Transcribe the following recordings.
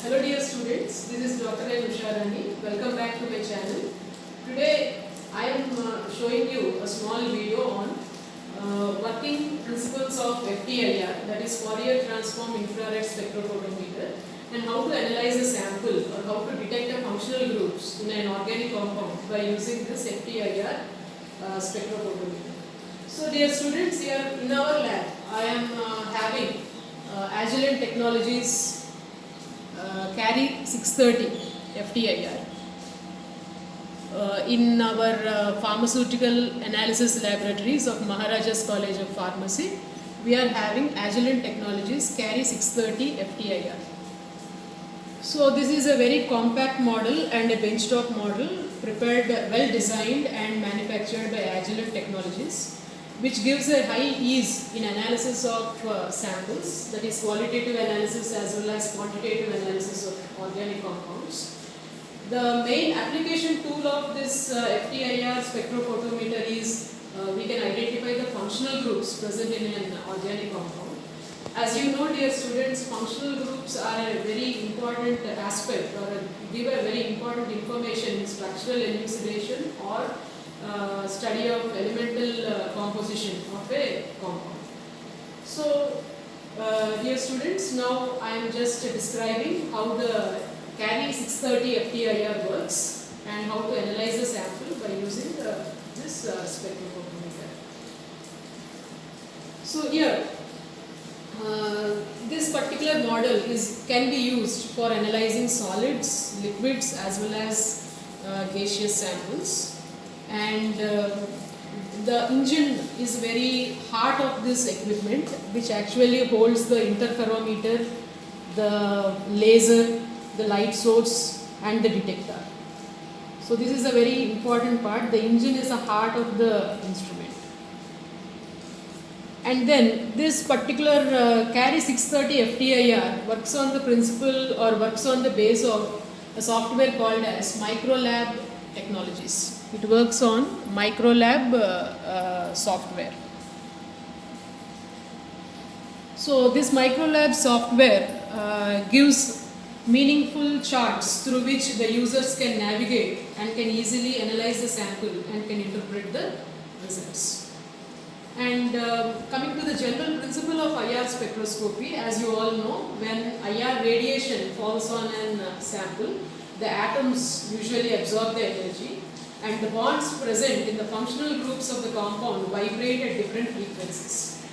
Hello dear students, this is Dr. Usha Rani. Welcome back to my channel. Today I am showing you a small video on working principles of FTIR, that is Fourier transform infrared spectrophotometer, and how to analyze a sample or how to detect a functional groups in an organic compound by using this FTIR spectrophotometer. So dear students, here in our lab I am having Agilent Technologies Carry 630 FTIR. In our pharmaceutical analysis laboratories of Maharajas College of Pharmacy, we are having Agilent Technologies Carry 630 FTIR. So this is a very compact model and a benchtop model prepared, well designed and manufactured by Agilent Technologies, which gives a high ease in analysis of samples, that is qualitative analysis as well as quantitative analysis of organic compounds. The main application tool of this FTIR spectrophotometer is we can identify the functional groups present in an organic compound. As you know, dear students, functional groups are a very important aspect or give a very important information in structural elucidation or study of elemental composition of a compound. So, dear students, now I am just describing how the Carry 630 FTIR works and how to analyze the sample by using this spectrophotometer. So here, this particular model can be used for analyzing solids, liquids as well as gaseous samples. And the engine is very heart of this equipment, which actually holds the interferometer, the laser, the light source and the detector. So this is a very important part. The engine is the heart of the instrument. And then this particular Carry 630 FTIR works on the principle or works on the base of a software called as Microlab Technologies. It works on Microlab software. So this Microlab software gives meaningful charts through which the users can navigate and can easily analyze the sample and can interpret the results. And coming to the general principle of IR spectroscopy, as you all know, when IR radiation falls on a sample, the atoms usually absorb the energy and the bonds present in the functional groups of the compound vibrate at different frequencies.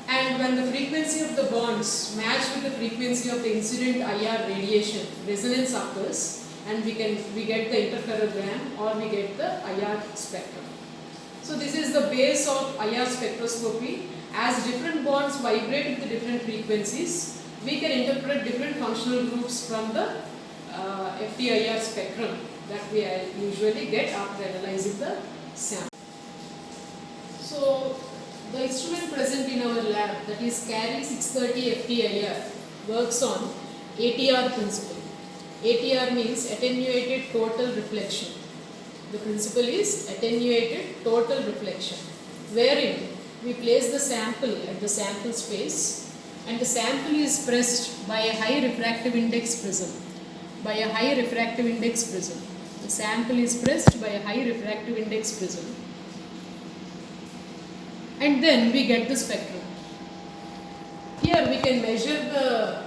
And when the frequency of the bonds match with the frequency of the incident IR radiation, resonance occurs and we get the interferogram or we get the IR spectrum. So this is the base of IR spectroscopy. As different bonds vibrate with the different frequencies, we can interpret different functional groups from the FTIR spectrum that we usually get after analyzing the sample. So the instrument present in our lab, that is Carry 630 FTIR, works on ATR principle. ATR means attenuated total reflection. The principle is attenuated total reflection, wherein we place the sample at the sample space and the sample is pressed by a high refractive index prism. By a high refractive index prism. The sample is pressed by a high refractive index prism. And then we get the spectrum. Here we can measure the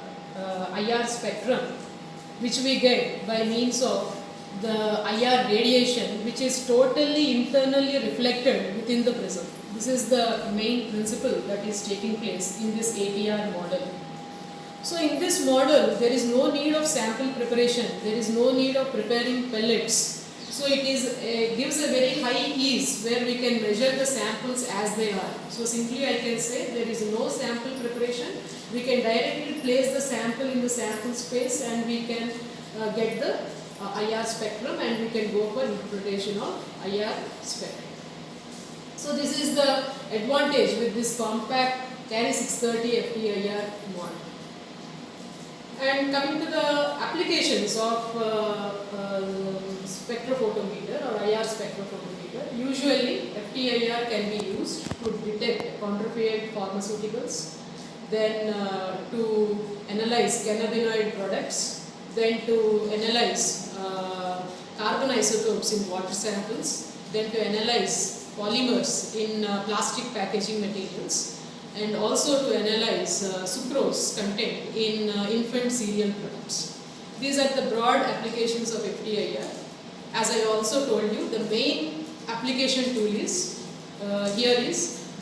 IR spectrum, which we get by means of the IR radiation, which is totally internally reflected within the prism. This is the main principle that is taking place in this ATR model. So in this model, there is no need of sample preparation, there is no need of preparing pellets. So it gives a very high ease where we can measure the samples as they are. So simply I can say there is no sample preparation. We can directly place the sample in the sample space and we can get the IR spectrum and we can go for interpretation of IR spectrum. So this is the advantage with this compact Carry 630 FTIR model. And coming to the applications of spectrophotometer or IR spectrophotometer, usually FTIR can be used to detect counterfeit pharmaceuticals, then to analyze cannabinoid products, then to analyze carbon isotopes in water samples, then to analyze polymers in plastic packaging materials, and also to analyze sucrose content in infant cereal products. These are the broad applications of FTIR. As I also told you, the main application tool is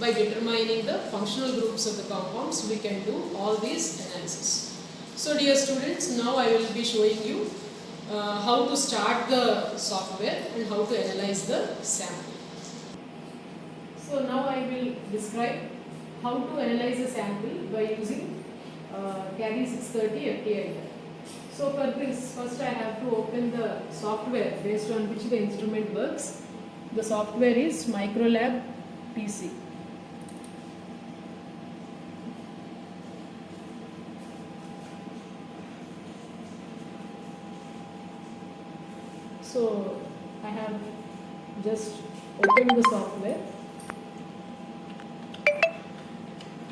by determining the functional groups of the compounds, we can do all these analysis. So dear students, now I will be showing you how to start the software and how to analyze the sample. So now I will describe how to analyze a sample by using CARI 630 FTIR. So for this, first I have to open the software based on which the instrument works. The software is Microlab PC. So I have just opened the software.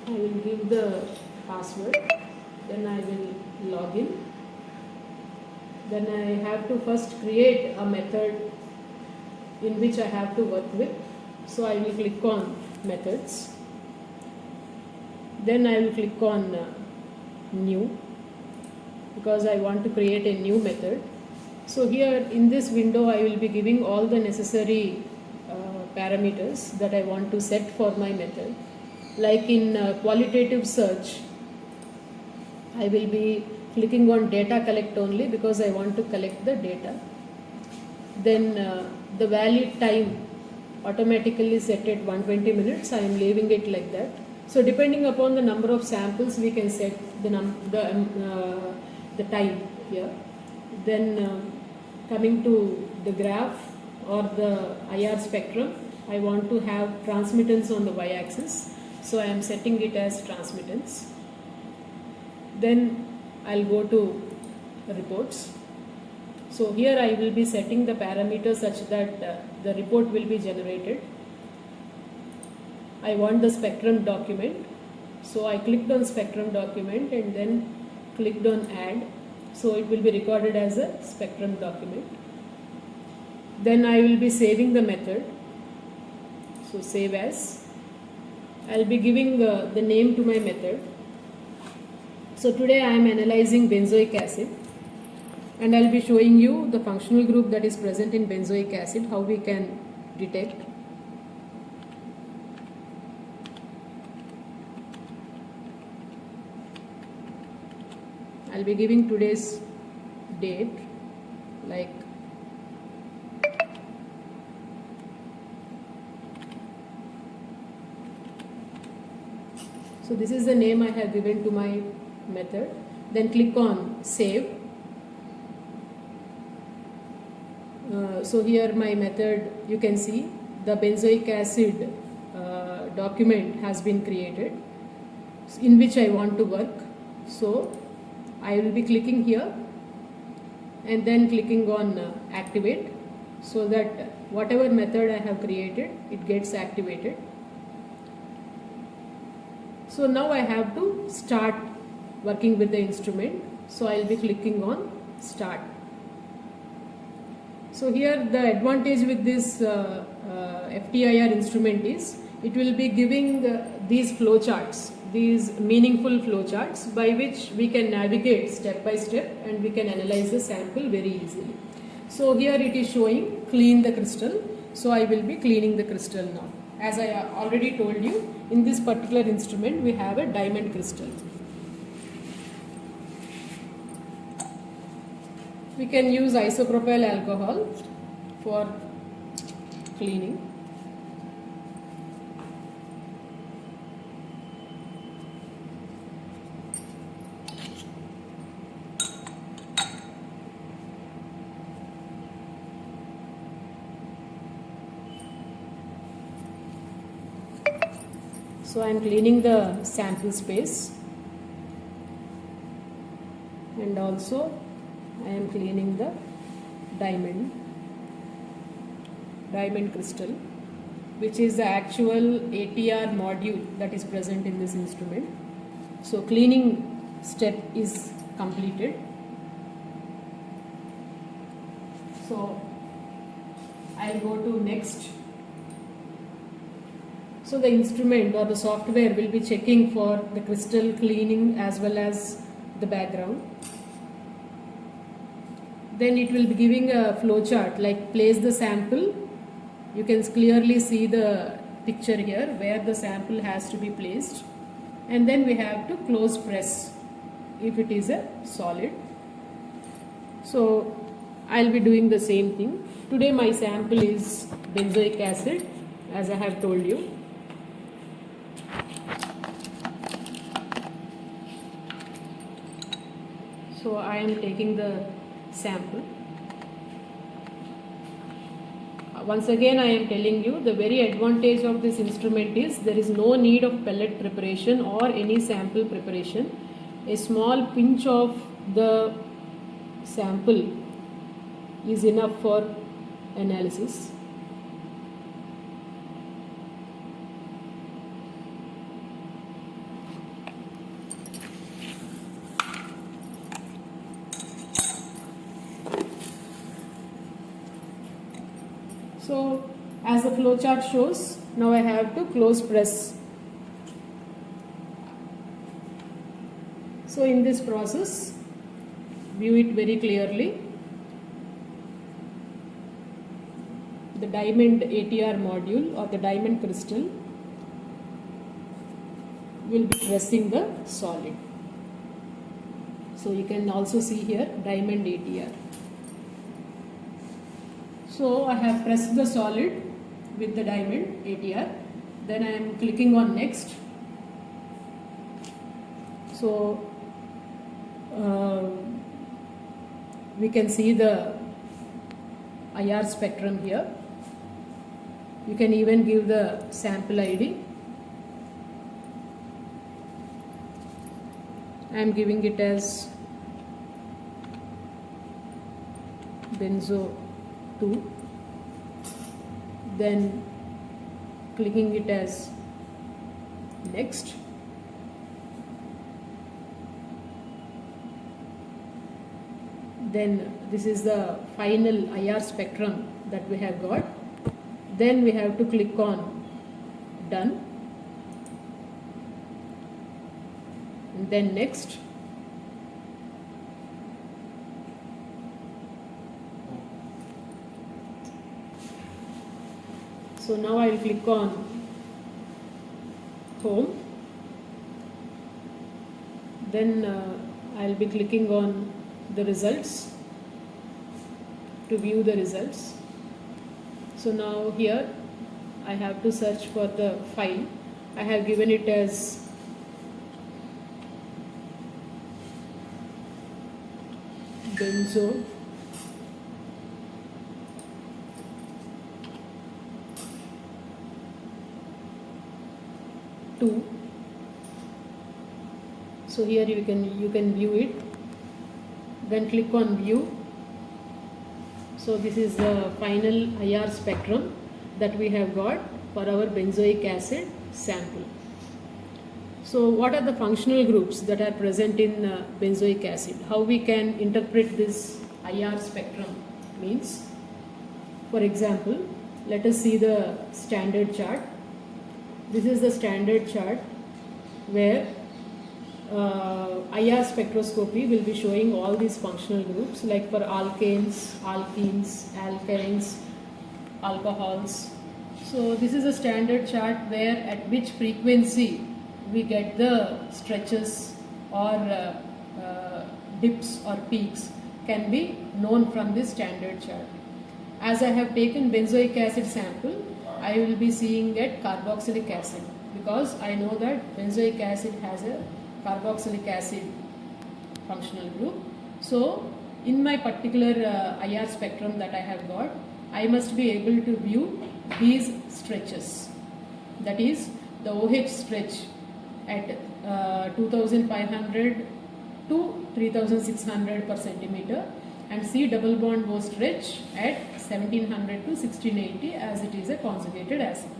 I will give the password, then I will log in. Then I have to first create a method in which I have to work with. So I will click on methods. Then I will click on new, because I want to create a new method. So here in this window I will be giving all the necessary parameters that I want to set for my method. Like in qualitative search, I will be clicking on data collect only because I want to collect the data. Then the valid time automatically set at 120 minutes. I am leaving it like that. So depending upon the number of samples, we can set the time here. Then coming to the graph or the IR spectrum, I want to have transmittance on the y-axis. So I am setting it as transmittance. Then I'll go to reports. So here I will be setting the parameters such that the report will be generated. I want the spectrum document. So I clicked on spectrum document and then clicked on add. So it will be recorded as a spectrum document. Then I will be saving the method. So save as. I'll be giving the name to my method. So today I am analyzing benzoic acid, and I'll be showing you the functional group that is present in benzoic acid, how we can detect. I'll be giving today's date, like so this is the name I have given to my method. Then click on save. So here my method, you can see the benzoic acid document has been created in which I want to work. So I will be clicking here and then clicking on activate, so that whatever method I have created, it gets activated. So now I have to start working with the instrument. So I will be clicking on start. So here the advantage with this FTIR instrument is it will be giving these flow charts, these meaningful flow charts by which we can navigate step by step and we can analyze the sample very easily. So here it is showing clean the crystal. So I will be cleaning the crystal now. As I already told you, in this particular instrument we have a diamond crystal. We can use isopropyl alcohol for cleaning. So I am cleaning the sample space, and also I am cleaning the diamond crystal, which is the actual ATR module that is present in this instrument. So cleaning step is completed. So I'll go to next. So the instrument or the software will be checking for the crystal cleaning as well as the background. Then it will be giving a flow chart like place the sample. You can clearly see the picture here where the sample has to be placed, and then we have to close press if it is a solid. So I'll be doing the same thing. Today my sample is benzoic acid, as I have told you. So I am taking the sample. Once again I am telling you, the very advantage of this instrument is there is no need of pellet preparation or any sample preparation. A small pinch of the sample is enough for analysis. So as the flow chart shows, now I have to close press. So in this process, view it very clearly. The diamond ATR module or the diamond crystal will be pressing the solid. So you can also see here diamond ATR. So I have pressed the solid with the diamond ATR. Then I am clicking on next. So we can see the IR spectrum here. You can even give the sample ID. I am giving it as benzo 2, then clicking it as next. Then this is the final IR spectrum that we have got. Then we have to click on done, and then next. So now I will click on home. Then I will be clicking on the results to view the results. So now here I have to search for the file. I have given it as benzo 2. So here you can view it. Then click on view. So this is the final IR spectrum that we have got for our benzoic acid sample. So what are the functional groups that are present in benzoic acid? How we can interpret this IR spectrum means, for example, let us see the standard chart. This is the standard chart where IR spectroscopy will be showing all these functional groups, like for alkanes, alkenes, alkynes, alcohols. So this is a standard chart where at which frequency we get the stretches or dips or peaks can be known from this standard chart. As I have taken benzoic acid sample, I will be seeing at carboxylic acid because I know that benzoic acid has a carboxylic acid functional group. So in my particular IR spectrum that I have got, I must be able to view these stretches. That is the OH stretch at 2500 to 3600 per centimeter, and C double bond O stretch at 1700 to 1680 as it is a conjugated acid.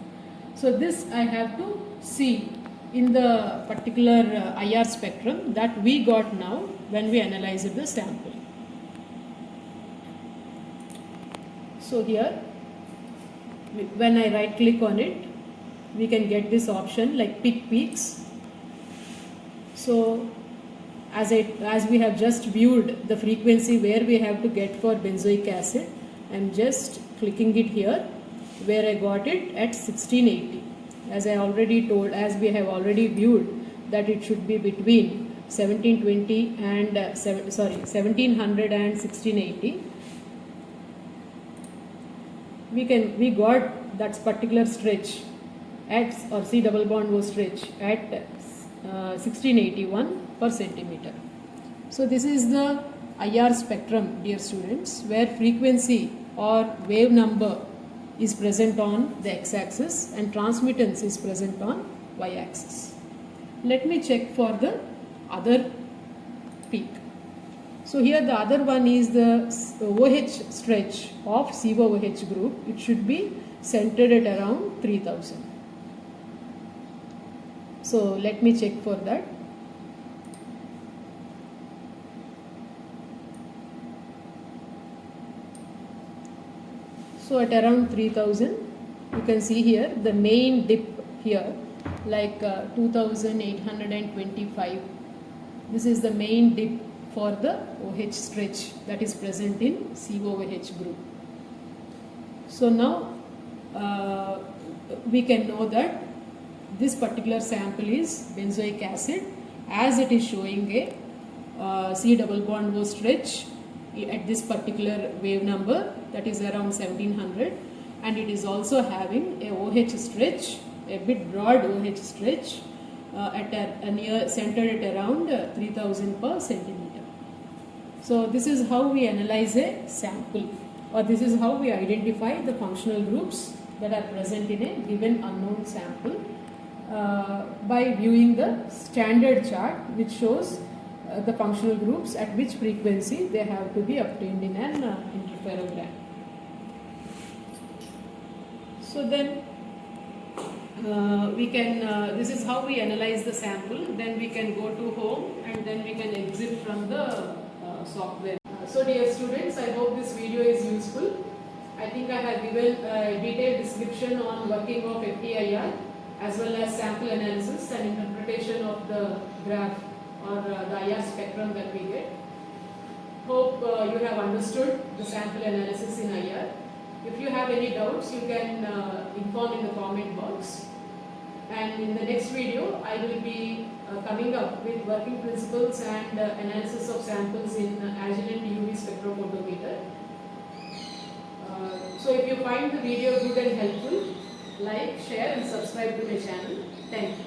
So this I have to see in the particular IR spectrum that we got now when we analyzed the sample. So here, when I right click on it, we can get this option like pick peaks. So as we have just viewed the frequency where we have to get for benzoic acid, I am just clicking it here where I got it at 1680. As I already told, as we have already viewed that it should be between 1720 and 1700 and 1680. We got that particular stretch at, or C double bond O stretch at 1681 per centimeter. So this is the IR spectrum, dear students, where frequency or wave number is present on the x-axis and transmittance is present on y-axis. Let me check for the other peak. So here the other one is the OH stretch of COOH group. It should be centered at around 3000. So let me check for that. So at around 3000, you can see here the main dip here, like 2825. This is the main dip for the OH stretch that is present in COOH group. So now we can know that this particular sample is benzoic acid, as it is showing a C double bond O stretch at this particular wave number, that is around 1700, and it is also having a OH stretch, a bit broad OH stretch at a near centered at around 3000 per centimeter. So this is how we analyze a sample, or this is how we identify the functional groups that are present in a given unknown sample by viewing the standard chart which shows the functional groups at which frequency they have to be obtained in an interferogram. So then we can, this is how we analyze the sample. Then we can go to home and then we can exit from the software. So dear students, I hope this video is useful. I think I have given a detailed description on working of FTIR as well as sample analysis and interpretation of the graph or the IR spectrum that we get. Hope you have understood the sample analysis in IR. If you have any doubts, you can inform in the comment box. And in the next video, I will be coming up with working principles and analysis of samples in Agilent UV spectrophotometer. So if you find the video good and helpful, like, share and subscribe to my channel. Thank you.